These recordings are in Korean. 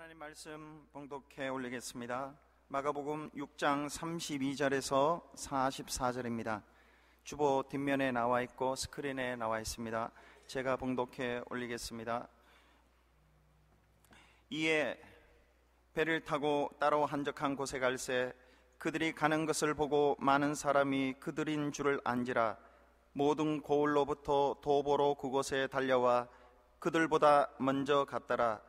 하나님 말씀 봉독해 올리겠습니다. 마가복음 6장 32절에서 44절입니다. 주보 뒷면에 나와 있고 스크린에 나와 있습니다. 제가 봉독해 올리겠습니다. 이에 배를 타고 따로 한적한 곳에 갈새 그들이 가는 것을 보고 많은 사람이 그들인 줄을 안지라. 모든 고을로부터 도보로 그곳에 달려와 그들보다 먼저 갔더라.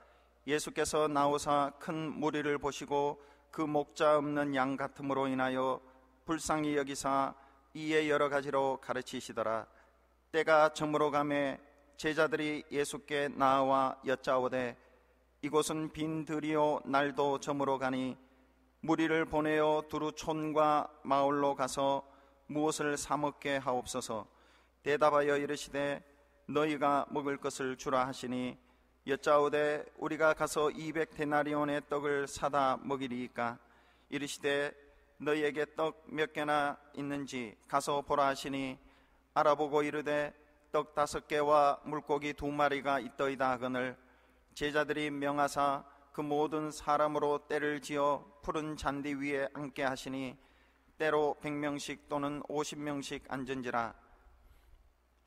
예수께서 나오사 큰 무리를 보시고 그 목자 없는 양 같음으로 인하여 불쌍히 여기사 이에 여러 가지로 가르치시더라. 때가 저물어 가매 제자들이 예수께 나와 여짜오되 이곳은 빈 들이요 날도 저물어 가니 무리를 보내어 두루 촌과 마을로 가서 무엇을 사 먹게 하옵소서. 대답하여 이르시되 너희가 먹을 것을 주라 하시니 여짜오되 우리가 가서 200데나리온의 떡을 사다 먹이리이까. 이르시되 너희에게 떡 몇 개나 있는지 가서 보라 하시니 알아보고 이르되 떡 5개와 물고기 2마리가 있더이다 하거늘 제자들이 명하사 그 모든 사람으로 때를 지어 푸른 잔디 위에 앉게 하시니 때로 100명씩 또는 50명씩 앉은지라.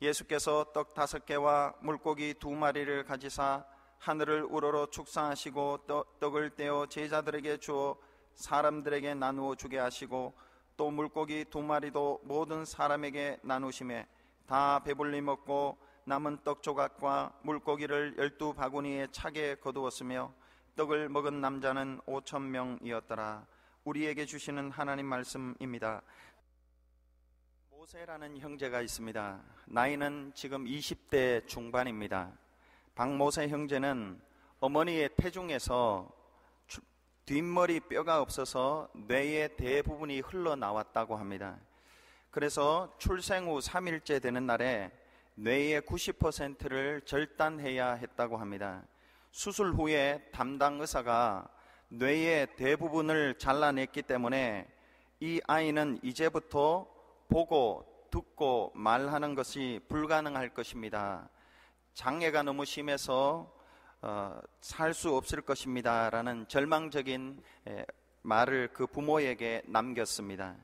예수께서 떡 5개와 물고기 2마리를 가지사 하늘을 우러러 축사하시고 떡을 떼어 제자들에게 주어 사람들에게 나누어 주게 하시고 또 물고기 2마리도 모든 사람에게 나누시매 다 배불리 먹고 남은 떡 조각과 물고기를 12바구니에 차게 거두었으며 떡을 먹은 남자는 5,000명이었더라. 우리에게 주시는 하나님 말씀입니다. 모세라는 형제가 있습니다. 나이는 지금 20대 중반입니다. 박모세 형제는 어머니의 태중에서 뒷머리 뼈가 없어서 뇌의 대부분이 흘러나왔다고 합니다. 그래서 출생 후 3일째 되는 날에 뇌의 90%를 절단해야 했다고 합니다. 수술 후에 담당 의사가 뇌의 대부분을 잘라냈기 때문에 이 아이는 이제부터 보고 듣고 말하는 것이 불가능할 것입니다. 장애가 너무 심해서 살 수 없을 것입니다 라는 절망적인 말을 그 부모에게 남겼습니다.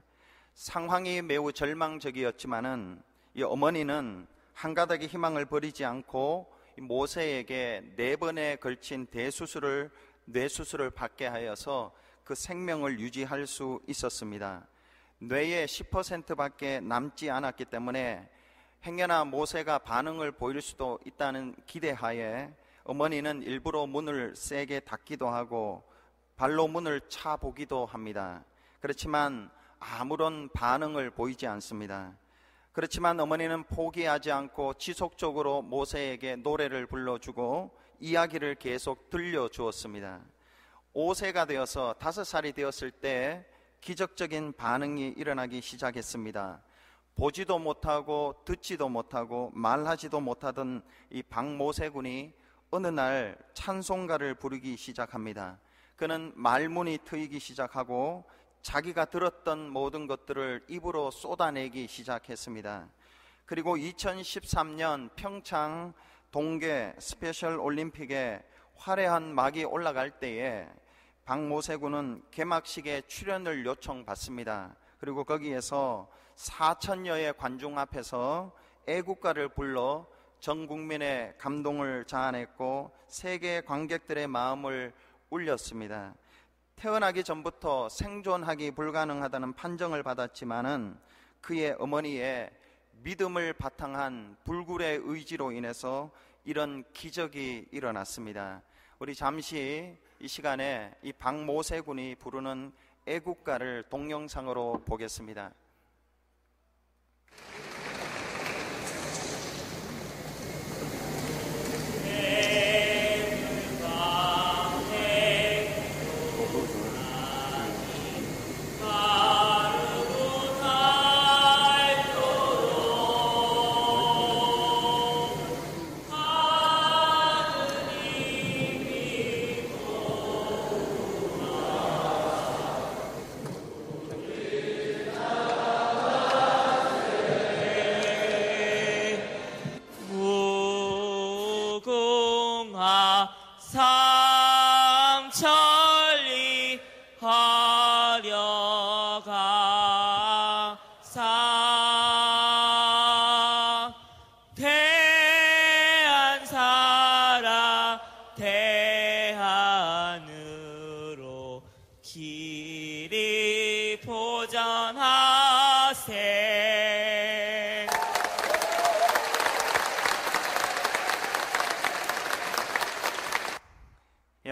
상황이 매우 절망적이었지만은 이 어머니는 한 가닥의 희망을 버리지 않고 모세에게 4번에 걸친 뇌수술을 받게 하여서 그 생명을 유지할 수 있었습니다. 뇌의 10%밖에 남지 않았기 때문에 행여나 모세가 반응을 보일 수도 있다는 기대하에 어머니는 일부러 문을 세게 닫기도 하고 발로 문을 차보기도 합니다. 그렇지만 아무런 반응을 보이지 않습니다. 그렇지만 어머니는 포기하지 않고 지속적으로 모세에게 노래를 불러주고 이야기를 계속 들려주었습니다. 5세가 되어서 5살이 되었을 때 기적적인 반응이 일어나기 시작했습니다. 보지도 못하고 듣지도 못하고 말하지도 못하던 이 박모세 군이 어느 날 찬송가를 부르기 시작합니다. 그는 말문이 트이기 시작하고 자기가 들었던 모든 것들을 입으로 쏟아내기 시작했습니다. 그리고 2013년 평창 동계 스페셜 올림픽에 화려한 막이 올라갈 때에 박모세 군은 개막식에 출연을 요청받습니다. 그리고 거기에서 4천여의 관중 앞에서 애국가를 불러 전 국민의 감동을 자아냈고 세계 관객들의 마음을 울렸습니다. 태어나기 전부터 생존하기 불가능하다는 판정을 받았지만은 그의 어머니의 믿음을 바탕한 불굴의 의지로 인해서 이런 기적이 일어났습니다. 우리 잠시 이 시간에 이 박모세 군이 부르는 애국가를 동영상으로 보겠습니다. 삼천 대안으로 길이 보전하세.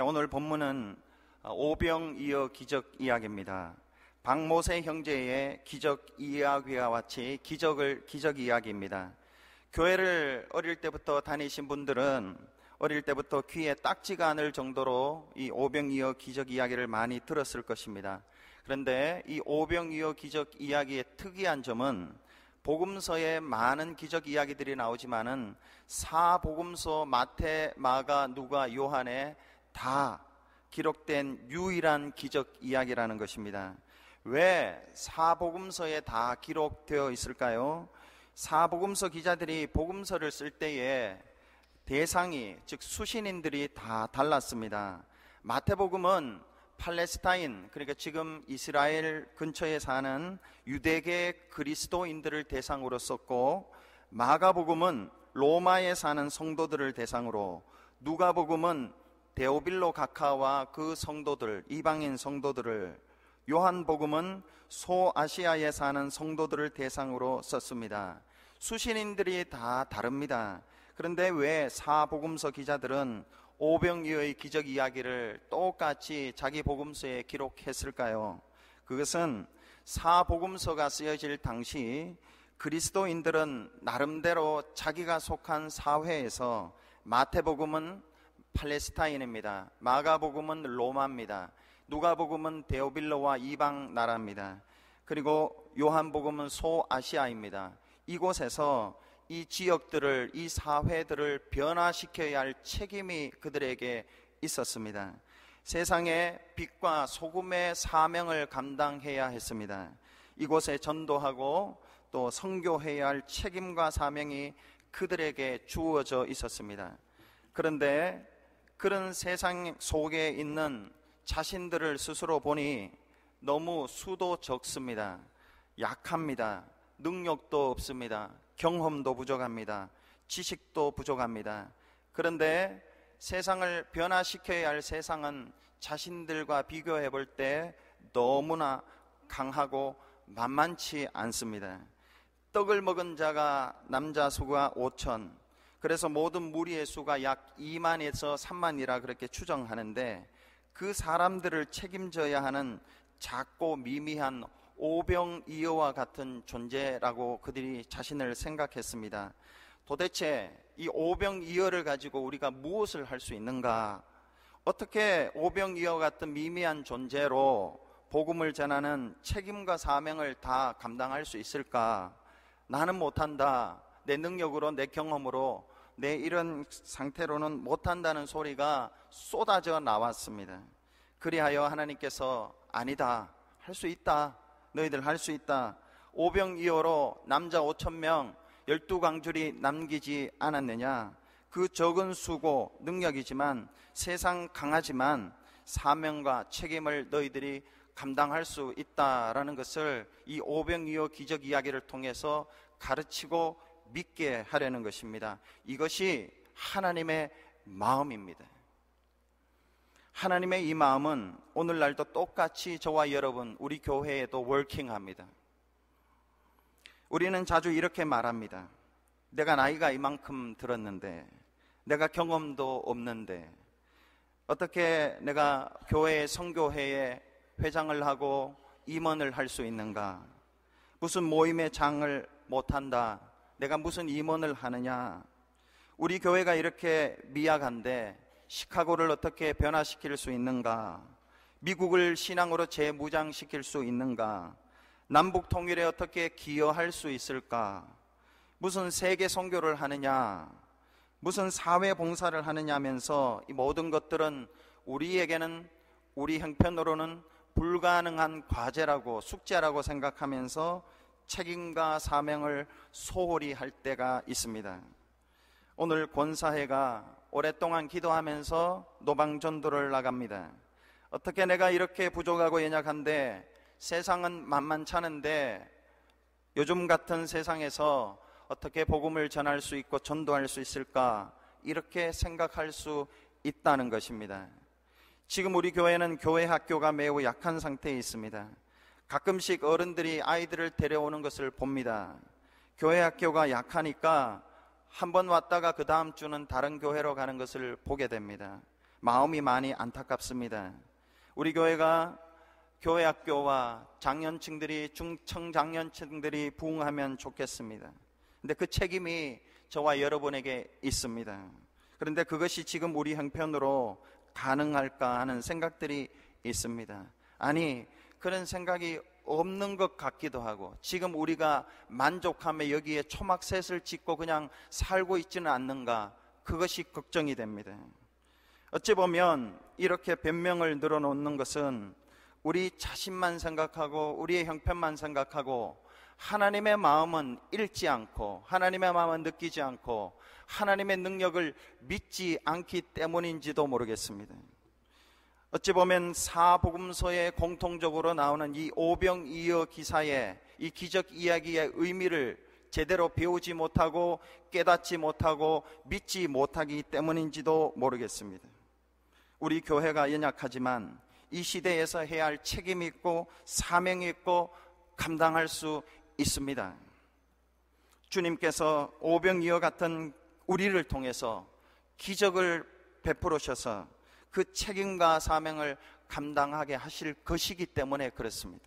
오늘 본문은 오병이어 기적 이야기입니다. 박모세 형제의 기적 이야기와 같이 기적 이야기입니다. 교회를 어릴 때부터 다니신 분들은 어릴 때부터 귀에 딱지가 않을 정도로 이 오병이어 기적 이야기를 많이 들었을 것입니다. 그런데 이 오병이어 기적 이야기의 특이한 점은 복음서에 많은 기적 이야기들이 나오지만은 사복음서 마태, 마가, 누가, 요한에 다 기록된 유일한 기적 이야기라는 것입니다. 왜 사복음서에 다 기록되어 있을까요? 사복음서 기자들이 복음서를 쓸 때에 대상이, 즉 수신인들이 다 달랐습니다. 마태복음은 팔레스타인, 그러니까 지금 이스라엘 근처에 사는 유대계 그리스도인들을 대상으로 썼고, 마가복음은 로마에 사는 성도들을 대상으로, 누가복음은 데오빌로 각하와 그 성도들, 이방인 성도들을, 요한복음은 소아시아에 사는 성도들을 대상으로 썼습니다. 수신인들이 다 다릅니다. 그런데 왜 사복음서 기자들은 오병이어의 기적 이야기를 똑같이 자기 복음서에 기록했을까요? 그것은 사복음서가 쓰여질 당시 그리스도인들은 나름대로 자기가 속한 사회에서, 마태복음은 팔레스타인입니다. 마가복음은 로마입니다. 누가복음은 데오빌로와 이방 나라입니다. 그리고 요한복음은 소아시아입니다. 이곳에서 이 지역들을, 이 사회들을 변화시켜야 할 책임이 그들에게 있었습니다. 세상의 빛과 소금의 사명을 감당해야 했습니다. 이곳에 전도하고 또 선교해야 할 책임과 사명이 그들에게 주어져 있었습니다. 그런데 그런 세상 속에 있는 자신들을 스스로 보니 너무 수도 적습니다. 약합니다. 능력도 없습니다. 경험도 부족합니다. 지식도 부족합니다. 그런데 세상을 변화시켜야 할 세상은 자신들과 비교해 볼 때 너무나 강하고 만만치 않습니다. 떡을 먹은 자가 남자 수가 5천, 그래서 모든 무리의 수가 약 2만에서 3만이라 그렇게 추정하는데, 그 사람들을 책임져야 하는 작고 미미한 오병이어와 같은 존재라고 그들이 자신을 생각했습니다. 도대체 이 오병이어를 가지고 우리가 무엇을 할 수 있는가? 어떻게 오병이어 같은 미미한 존재로 복음을 전하는 책임과 사명을 다 감당할 수 있을까? 나는 못한다. 내 능력으로, 내 경험으로, 내 이런 상태로는 못한다는 소리가 쏟아져 나왔습니다. 그리하여 하나님께서 아니다, 할 수 있다, 너희들 할 수 있다, 오병이어로 남자 5,000명 12광줄이 남기지 않았느냐. 그 적은 수고 능력이지만, 세상 강하지만 사명과 책임을 너희들이 감당할 수 있다라는 것을 이 오병이어 기적 이야기를 통해서 가르치고 믿게 하려는 것입니다. 이것이 하나님의 마음입니다. 하나님의 이 마음은 오늘날도 똑같이 저와 여러분, 우리 교회에도 워킹합니다. 우리는 자주 이렇게 말합니다. 내가 나이가 이만큼 들었는데, 내가 경험도 없는데 어떻게 내가 교회 선교회에 회장을 하고 임원을 할 수 있는가? 무슨 모임의 장을 못한다, 내가 무슨 임원을 하느냐? 우리 교회가 이렇게 미약한데 시카고를 어떻게 변화시킬 수 있는가? 미국을 신앙으로 재무장시킬 수 있는가? 남북 통일에 어떻게 기여할 수 있을까? 무슨 세계 선교를 하느냐? 무슨 사회 봉사를 하느냐 하면서 이 모든 것들은 우리에게는, 우리 형편으로는 불가능한 과제라고, 숙제라고 생각하면서 책임과 사명을 소홀히 할 때가 있습니다. 오늘 권사회가 오랫동안 기도하면서 노방전도를 나갑니다. 어떻게 내가 이렇게 부족하고 연약한데, 세상은 만만찮은데 요즘 같은 세상에서 어떻게 복음을 전할 수 있고 전도할 수 있을까? 이렇게 생각할 수 있다는 것입니다. 지금 우리 교회는 교회 학교가 매우 약한 상태에 있습니다. 가끔씩 어른들이 아이들을 데려오는 것을 봅니다. 교회 학교가 약하니까 한 번 왔다가 그 다음 주는 다른 교회로 가는 것을 보게 됩니다. 마음이 많이 안타깝습니다. 우리 교회가 교회 학교와 장년층들이, 중청장년층들이 부흥하면 좋겠습니다. 근데 그 책임이 저와 여러분에게 있습니다. 그런데 그것이 지금 우리 형편으로 가능할까 하는 생각들이 있습니다. 아니, 그런 생각이 없는 것 같기도 하고, 지금 우리가 만족하며 여기에 초막셋을 짓고 그냥 살고 있지는 않는가, 그것이 걱정이 됩니다. 어찌 보면 이렇게 변명을 늘어놓는 것은 우리 자신만 생각하고 우리의 형편만 생각하고 하나님의 마음은 읽지 않고 하나님의 마음은 느끼지 않고 하나님의 능력을 믿지 않기 때문인지도 모르겠습니다. 어찌 보면 사복음서에 공통적으로 나오는 이 오병이어 기사의 이 기적 이야기의 의미를 제대로 배우지 못하고 깨닫지 못하고 믿지 못하기 때문인지도 모르겠습니다. 우리 교회가 연약하지만 이 시대에서 해야 할 책임이 있고 사명이 있고 감당할 수 있습니다. 주님께서 오병이어 같은 우리를 통해서 기적을 베풀으셔서 그 책임과 사명을 감당하게 하실 것이기 때문에 그렇습니다.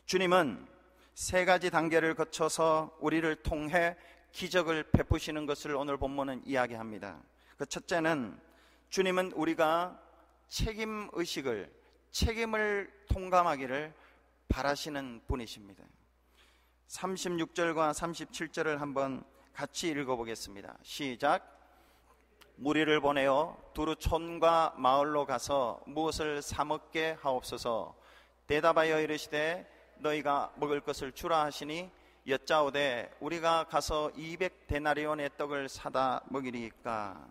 주님은 세 가지 단계를 거쳐서 우리를 통해 기적을 베푸시는 것을 오늘 본문은 이야기합니다. 그 첫째는 주님은 우리가 책임의식을, 책임을 통감하기를 바라시는 분이십니다. 36절과 37절을 한번 같이 읽어보겠습니다. 시작. 무리를 보내어 두루 촌과 마을로 가서 무엇을 사 먹게 하옵소서. 대답하여 이르시되 너희가 먹을 것을 주라 하시니 여짜오되 우리가 가서 200데나리온의 떡을 사다 먹이리까.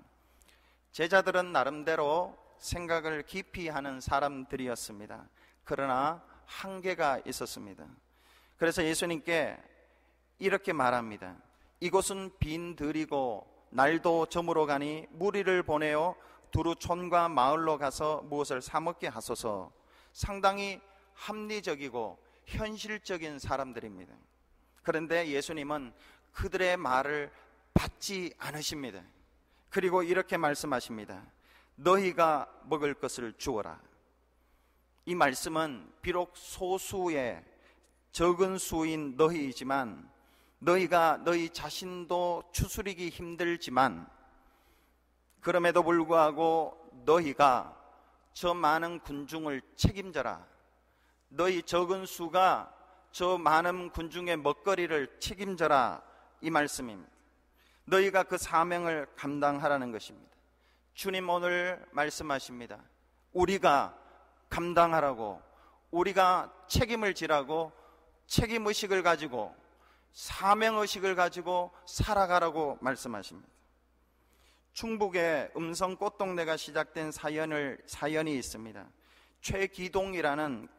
제자들은 나름대로 생각을 깊이 하는 사람들이었습니다. 그러나 한계가 있었습니다. 그래서 예수님께 이렇게 말합니다. 이곳은 빈들이고 날도 저물어 가니 무리를 보내어 두루 촌과 마을로 가서 무엇을 사 먹게 하소서. 상당히 합리적이고 현실적인 사람들입니다. 그런데 예수님은 그들의 말을 받지 않으십니다. 그리고 이렇게 말씀하십니다. 너희가 먹을 것을 주어라. 이 말씀은 비록 소수의 적은 수인 너희이지만 너희가 너희 자신도 추스리기 힘들지만 그럼에도 불구하고 너희가 저 많은 군중을 책임져라. 너희 적은 수가 저 많은 군중의 먹거리를 책임져라. 이 말씀입니다. 너희가 그 사명을 감당하라는 것입니다. 주님 오늘 말씀하십니다. 우리가 감당하라고, 우리가 책임을 지라고, 책임의식을 가지고 사명의식을 가지고 살아가라고 말씀하십니다. 충북에 음성꽃동네가 시작된 사연이 있습니다. 최기동이라는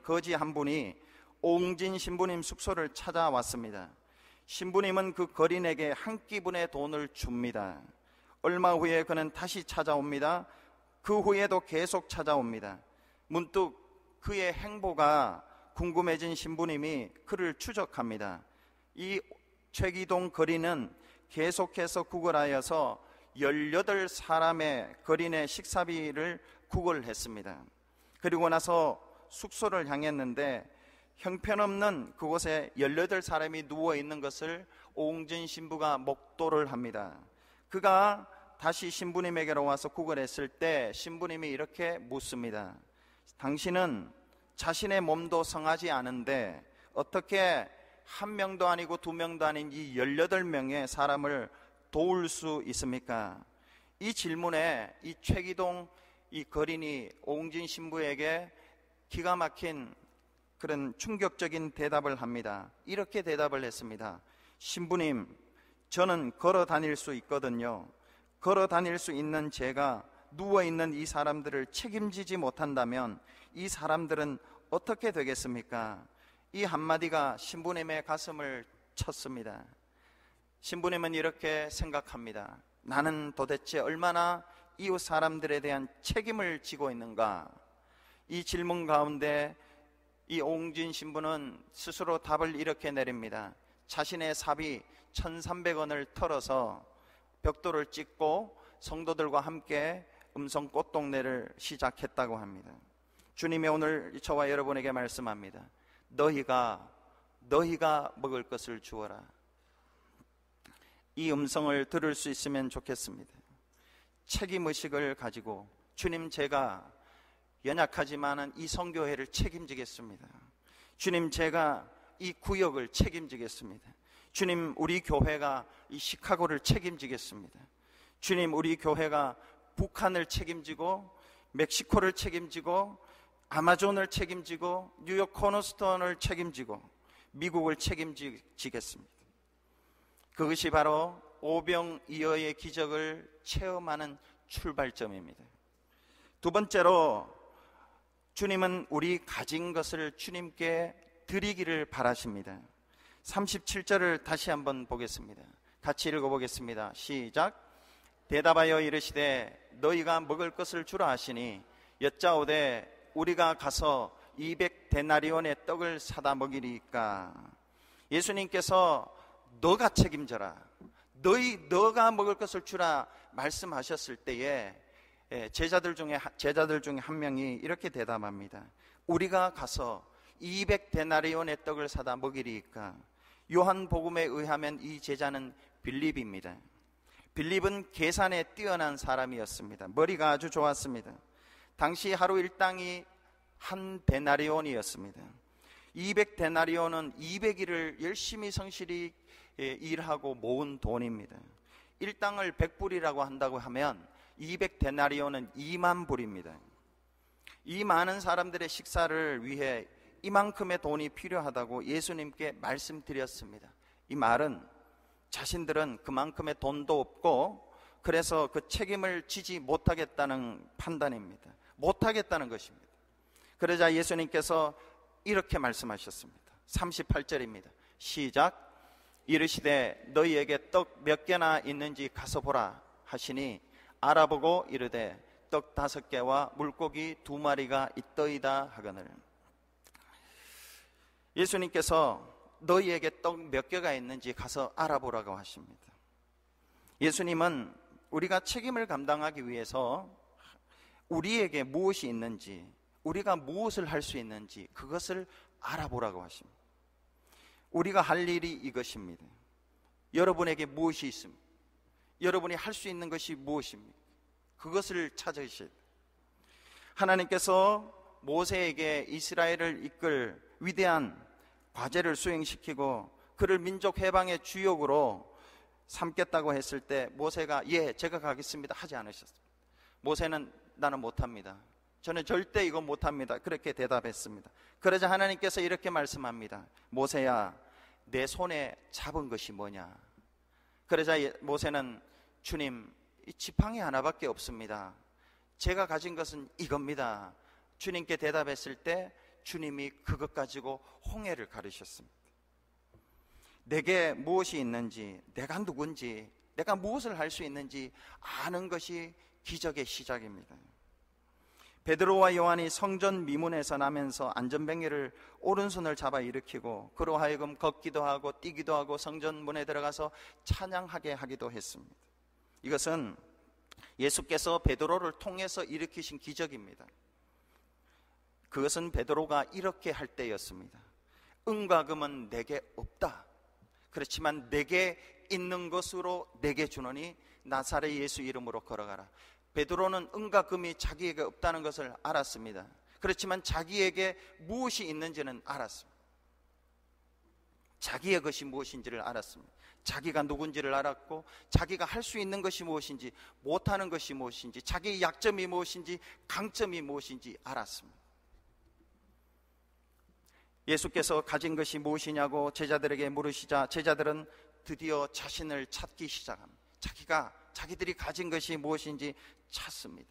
거지 한 분이 오웅진 신부님 숙소를 찾아왔습니다. 신부님은 그 거린에게 한 끼분의 돈을 줍니다. 얼마 후에 그는 다시 찾아옵니다. 그 후에도 계속 찾아옵니다. 문득 그의 행보가 궁금해진 신부님이 그를 추적합니다. 이 최기동 거린은 계속해서 구걸하여서 18사람의 거린의 식사비를 구걸했습니다. 그리고 나서 숙소를 향했는데 형편없는 그곳에 18사람이 누워있는 것을 오웅진 신부가 목도를 합니다. 그가 다시 신부님에게로 와서 구걸했을 때 신부님이 이렇게 묻습니다. 당신은 자신의 몸도 성하지 않은데 어떻게 한 명도 아니고 두 명도 아닌 이 18명의 사람을 도울 수 있습니까? 이 질문에 이 최기동 이 거린이 오웅진 신부에게 기가 막힌 그런 충격적인 대답을 합니다. 이렇게 대답을 했습니다. 신부님, 저는 걸어 다닐 수 있거든요. 걸어 다닐 수 있는 제가 누워있는 이 사람들을 책임지지 못한다면 이 사람들은 어떻게 되겠습니까? 이 한마디가 신부님의 가슴을 쳤습니다. 신부님은 이렇게 생각합니다. 나는 도대체 얼마나 이웃 사람들에 대한 책임을 지고 있는가? 이 질문 가운데 이 옹진 신부는 스스로 답을 이렇게 내립니다. 자신의 사비 1,300원을 털어서 벽돌을 찍고 성도들과 함께 음성 꽃동네를 시작했다고 합니다. 주님이 오늘 저와 여러분에게 말씀합니다. 너희가 먹을 것을 주어라. 이 음성을 들을 수 있으면 좋겠습니다. 책임의식을 가지고 주님, 제가 연약하지만은 이 선교회를 책임지겠습니다. 주님, 제가 이 구역을 책임지겠습니다. 주님, 우리 교회가 이 시카고를 책임지겠습니다. 주님, 우리 교회가 북한을 책임지고 멕시코를 책임지고 아마존을 책임지고 뉴욕 코너스톤을 책임지고 미국을 책임지겠습니다. 그것이 바로 오병이어의 기적을 체험하는 출발점입니다. 두 번째로, 주님은 우리 가진 것을 주님께 드리기를 바라십니다. 37절을 다시 한번 보겠습니다. 같이 읽어보겠습니다. 시작. 대답하여 이르시되 너희가 먹을 것을 주라 하시니 여짜오되 우리가 가서 200데나리온의 떡을 사다 먹이리까. 예수님께서 너가 책임져라, 너가 먹을 것을 주라 말씀하셨을 때에 제자들 중에 한 명이 이렇게 대답합니다. 우리가 가서 200데나리온의 떡을 사다 먹이리까. 요한복음에 의하면 이 제자는 빌립입니다. 빌립은 계산에 뛰어난 사람이었습니다. 머리가 아주 좋았습니다. 당시 하루 일당이 한 데나리온이었습니다. 200데나리온은 200일을 열심히 성실히 일하고 모은 돈입니다. 일당을 100불이라고 한다고 하면 200데나리온은 2만 불입니다. 이 많은 사람들의 식사를 위해 이만큼의 돈이 필요하다고 예수님께 말씀드렸습니다. 이 말은 자신들은 그만큼의 돈도 없고 그래서 그 책임을 지지 못하겠다는 판단입니다. 못하겠다는 것입니다. 그러자 예수님께서 이렇게 말씀하셨습니다. 38절입니다. 시작. 이르시되 너희에게 떡 몇 개나 있는지 가서 보라 하시니 알아보고 이르되 떡 5개와 물고기 2마리가 있더이다 하거늘. 예수님께서 너희에게 떡 몇 개가 있는지 가서 알아보라고 하십니다. 예수님은 우리가 책임을 감당하기 위해서 우리에게 무엇이 있는지, 우리가 무엇을 할 수 있는지 그것을 알아보라고 하십니다. 우리가 할 일이 이것입니다. 여러분에게 무엇이 있습니까? 여러분이 할 수 있는 것이 무엇입니까? 그것을 찾으셔야 돼요. 하나님께서 모세에게 이스라엘을 이끌 위대한 과제를 수행시키고 그를 민족 해방의 주역으로 삼겠다고 했을 때 모세가 제가 가겠습니다 하지 않으셨습니다. 모세는 나는 못합니다. 저는 절대 이거 못합니다. 그렇게 대답했습니다. 그러자 하나님께서 이렇게 말씀합니다. 모세야, 내 손에 잡은 것이 뭐냐? 그러자 모세는 주님, 이 지팡이 하나밖에 없습니다. 제가 가진 것은 이겁니다. 주님께 대답했을 때 주님이 그것 가지고 홍해를 가르셨습니다. 내게 무엇이 있는지, 내가 누군지, 내가 무엇을 할 수 있는지 아는 것이 기적의 시작입니다. 베드로와 요한이 성전 미문에서 나면서 안전뱅이를 오른손을 잡아 일으키고 그로 하여금 걷기도 하고 뛰기도 하고 성전 문에 들어가서 찬양하게 하기도 했습니다. 이것은 예수께서 베드로를 통해서 일으키신 기적입니다. 그것은 베드로가 이렇게 할 때였습니다. 은과 금은 내게 없다. 그렇지만 내게 있는 것으로 내게 주노니 나사렛 예수 이름으로 걸어가라. 베드로는 은과 금이 자기에게 없다는 것을 알았습니다. 그렇지만 자기에게 무엇이 있는지는 알았습니다. 자기의 것이 무엇인지를 알았습니다. 자기가 누군지를 알았고 자기가 할 수 있는 것이 무엇인지, 못하는 것이 무엇인지, 자기의 약점이 무엇인지, 강점이 무엇인지 알았습니다. 예수께서 가진 것이 무엇이냐고 제자들에게 물으시자 제자들은 드디어 자신을 찾기 시작합니다. 자기들이 가진 것이 무엇인지 찾습니다.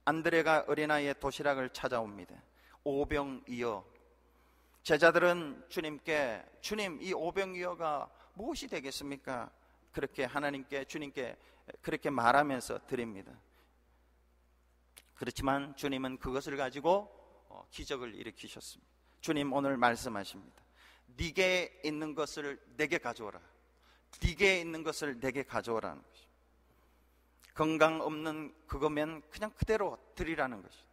안드레가 어린아이의 도시락을 찾아옵니다. 오병이어. 제자들은 주님께, 주님, 이 오병이어가 무엇이 되겠습니까? 그렇게 주님께 그렇게 말하면서 드립니다. 그렇지만 주님은 그것을 가지고 기적을 일으키셨습니다. 주님 오늘 말씀하십니다. 네게 있는 것을 내게 가져오라. 네게 있는 것을 내게 가져오라는 것입니다. 건강 없는 그거면 그냥 그대로 드리라는 것입니다.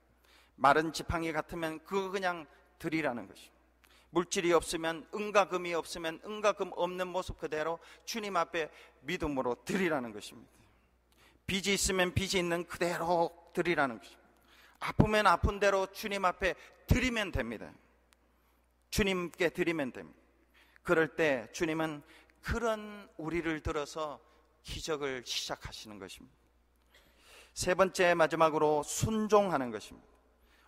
마른 지팡이 같으면 그거 그냥 드리라는 것입니다. 물질이 없으면, 은과금이 없으면 은과금 없는 모습 그대로 주님 앞에 믿음으로 드리라는 것입니다. 빚이 있으면 빚이 있는 그대로 드리라는 것입니다. 아프면 아픈 대로 주님 앞에 드리면 됩니다. 주님께 드리면 됩니다. 그럴 때 주님은 그런 우리를 들어서 기적을 시작하시는 것입니다. 세 번째, 마지막으로 순종하는 것입니다.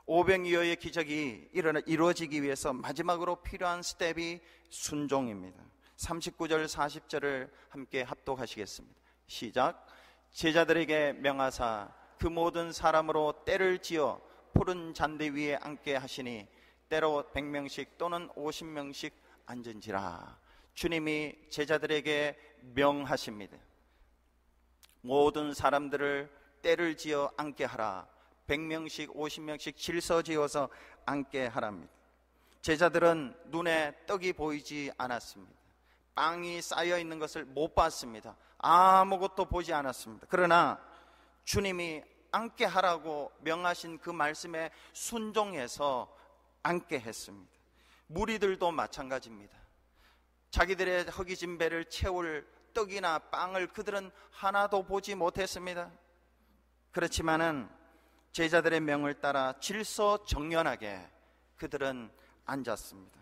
오병이어의 기적이 이루어지기 위해서 마지막으로 필요한 스텝이 순종입니다. 39절 40절을 함께 합독하시겠습니다. 시작. 제자들에게 명하사 그 모든 사람으로 떼를 지어 푸른 잔디 위에 앉게 하시니 때로 100명씩 또는 50명씩 앉은지라. 주님이 제자들에게 명하십니다. 모든 사람들을 떼를 지어 앉게 하라. 100명씩 50명씩 질서 지어서 앉게 하랍니다. 제자들은 눈에 떡이 보이지 않았습니다. 빵이 쌓여 있는 것을 못 봤습니다. 아무것도 보지 않았습니다. 그러나 주님이 앉게 하라고 명하신 그 말씀에 순종해서 앉게 했습니다. 무리들도 마찬가지입니다. 자기들의 허기진 배를 채울 떡이나 빵을 그들은 하나도 보지 못했습니다. 그렇지만은 제자들의 명을 따라 질서정연하게 그들은 앉았습니다.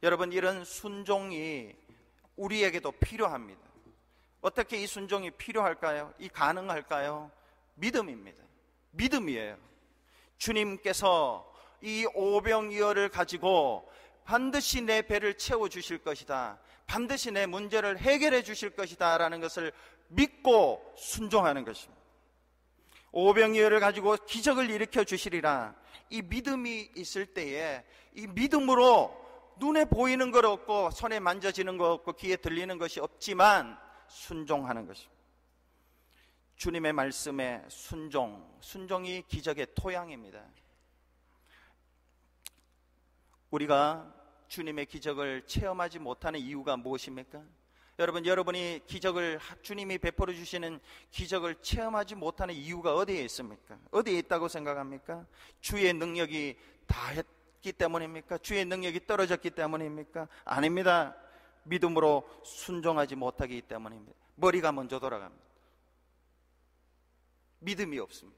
여러분, 이런 순종이 우리에게도 필요합니다. 어떻게 이 순종이 필요할까요? 이 가능할까요? 믿음입니다. 믿음이에요. 주님께서 이 오병이어를 가지고 반드시 내 배를 채워주실 것이다, 반드시 내 문제를 해결해 주실 것이다 라는 것을 믿고 순종하는 것입니다. 오병이어를 가지고 기적을 일으켜 주시리라, 이 믿음이 있을 때에 이 믿음으로 눈에 보이는 것 없고 손에 만져지는 것 없고 귀에 들리는 것이 없지만 순종하는 것입니다. 주님의 말씀에 순종이 기적의 토양입니다. 우리가 주님의 기적을 체험하지 못하는 이유가 무엇입니까? 여러분이 주님이 베풀어 주시는 기적을 체험하지 못하는 이유가 어디에 있습니까? 어디에 있다고 생각합니까? 주의 능력이 다했기 때문입니까? 주의 능력이 떨어졌기 때문입니까? 아닙니다. 믿음으로 순종하지 못하기 때문입니다. 머리가 먼저 돌아갑니다. 믿음이 없습니다.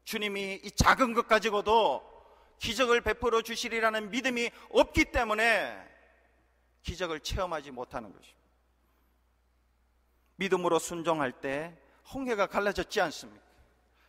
주님이 이 작은 것 가지고도 기적을 베풀어 주시리라는 믿음이 없기 때문에 기적을 체험하지 못하는 것입니다. 믿음으로 순종할 때 홍해가 갈라졌지 않습니까?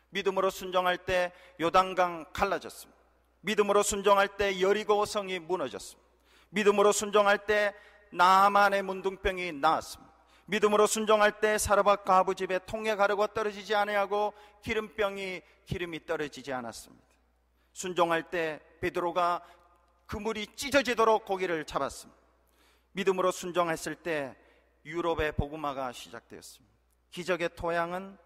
믿음으로 순종할 때 요단강 갈라졌습니다. 믿음으로 순종할 때 여리고 성이 무너졌습니다. 믿음으로 순종할 때 나아만의 문둥병이 나았습니다. 믿음으로 순종할 때 사르밧 과부 집에 통에 가루가 떨어지지 아니하고 기름이 떨어지지 않았습니다. 순종할 때 베드로가 그물이 찢어지도록 고기를 잡았습니다. 믿음으로 순종했을 때 유럽의 복음화가 시작되었습니다. 기적의 토양은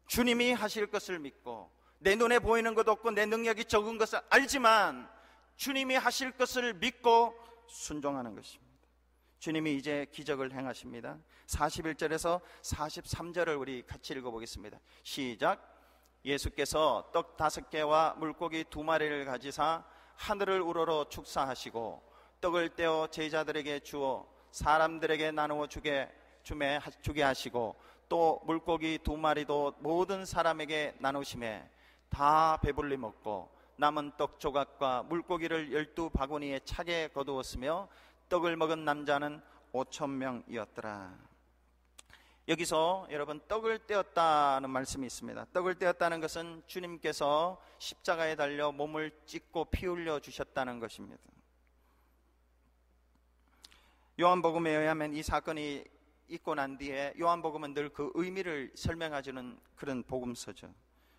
주님이 하실 것을 믿고, 내 눈에 보이는 것 없고 내 능력이 적은 것을 알지만 주님이 하실 것을 믿고 순종하는 것입니다. 주님이 이제 기적을 행하십니다. 41절에서 43절을 우리 같이 읽어보겠습니다. 시작. 예수께서 떡 5개와 물고기 2마리를 가지사 하늘을 우러러 축사하시고 떡을 떼어 제자들에게 주어 사람들에게 나누어 주게 하시고 또 물고기 2마리도 모든 사람에게 나누심에 다 배불리 먹고 남은 떡 조각과 물고기를 12바구니에 차게 거두었으며 떡을 먹은 남자는 5,000명이었더라. 여기서 여러분, 떡을 떼었다는 말씀이 있습니다. 떡을 떼었다는 것은 주님께서 십자가에 달려 몸을 찢고 피 흘려 주셨다는 것입니다. 요한복음에 의하면 이 사건이 있고 난 뒤에 요한복음은 늘 그 의미를 설명해주는 그런 복음서죠.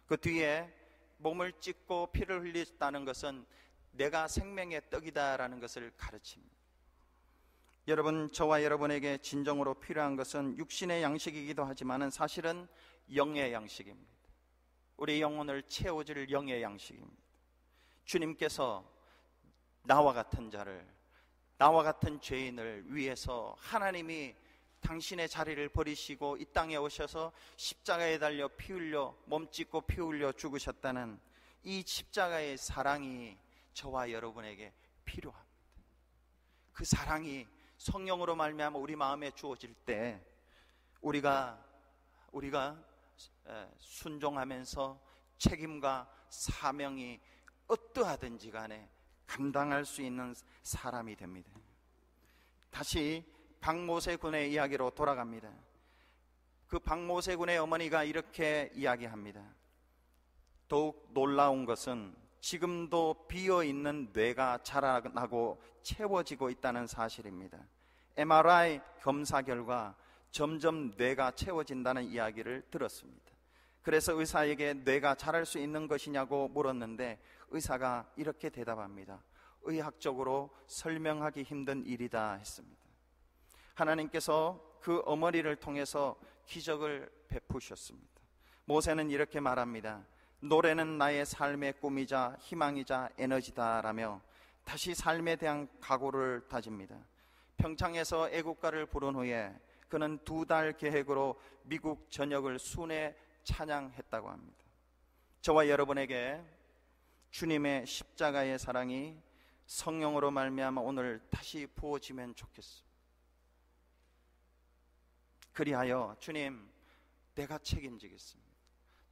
그 뒤에 몸을 찢고 피를 흘렸다는 것은 내가 생명의 떡이다라는 것을 가르칩니다. 여러분, 저와 여러분에게 진정으로 필요한 것은 육신의 양식이기도 하지만 사실은 영의 양식입니다. 우리 영혼을 채워줄 영의 양식입니다. 주님께서 나와 같은 자를, 나와 같은 죄인을 위해서 하나님이 당신의 자리를 버리시고 이 땅에 오셔서 십자가에 달려 피 흘려, 몸 찢고 피 흘려 죽으셨다는 이 십자가의 사랑이 저와 여러분에게 필요합니다. 그 사랑이 성령으로 말미암아 우리 마음에 주어질 때 우리가 순종하면서 책임과 사명이 어떠하든지 간에 감당할 수 있는 사람이 됩니다. 다시 박모세 군의 이야기로 돌아갑니다. 그 박모세 군의 어머니가 이렇게 이야기합니다. 더욱 놀라운 것은 지금도 비어있는 뇌가 자라나고 채워지고 있다는 사실입니다. MRI 검사 결과 점점 뇌가 채워진다는 이야기를 들었습니다. 그래서 의사에게 뇌가 자랄 수 있는 것이냐고 물었는데 의사가 이렇게 대답합니다. 의학적으로 설명하기 힘든 일이다 했습니다. 하나님께서 그 어머니를 통해서 기적을 베푸셨습니다. 모세는 이렇게 말합니다. 노래는 나의 삶의 꿈이자 희망이자 에너지다라며 다시 삶에 대한 각오를 다집니다. 평창에서 애국가를 부른 후에 그는 2달 계획으로 미국 전역을 순회 찬양했다고 합니다. 저와 여러분에게 주님의 십자가의 사랑이 성령으로 말미암아 오늘 다시 부어지면 좋겠습니다. 그리하여 주님, 내가 책임지겠습니다.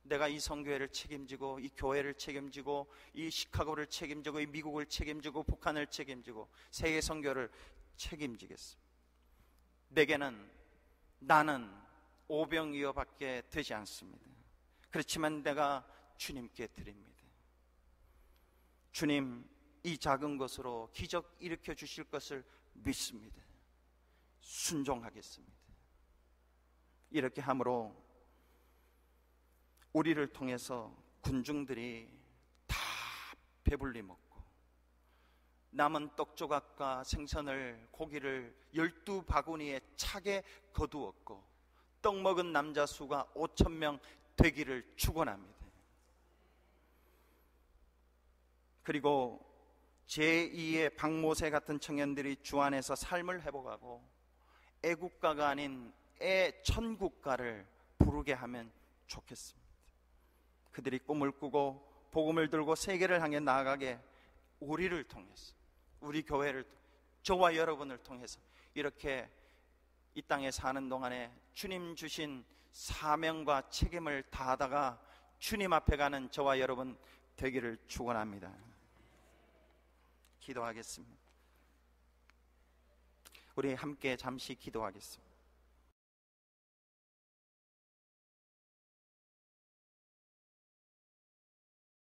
내가 이 선교회를 책임지고 이 교회를 책임지고 이 시카고를 책임지고 이 미국을 책임지고 북한을 책임지고 세계 선교를 책임지겠습니다. 내게는 나는 오병이어밖에 되지 않습니다. 그렇지만 내가 주님께 드립니다. 주님, 이 작은 것으로 기적 일으켜 주실 것을 믿습니다. 순종하겠습니다. 이렇게 함으로 우리를 통해서 군중들이 다 배불리 먹고 남은 떡조각과 생선을, 고기를 12바구니에 차게 거두었고 떡 먹은 남자 수가 5,000명 되기를 축원합니다. 그리고 제2의 박모세 같은 청년들이 주 안에서 삶을 회복하고 애국가가 아닌 애천국가를 부르게 하면 좋겠습니다. 그들이 꿈을 꾸고 복음을 들고 세계를 향해 나아가게 우리를 통해서, 우리 교회를, 저와 여러분을 통해서 이렇게 이 땅에 사는 동안에 주님 주신 사명과 책임을 다하다가 주님 앞에 가는 저와 여러분 되기를 축원합니다. 기도하겠습니다. 우리 함께 잠시 기도하겠습니다.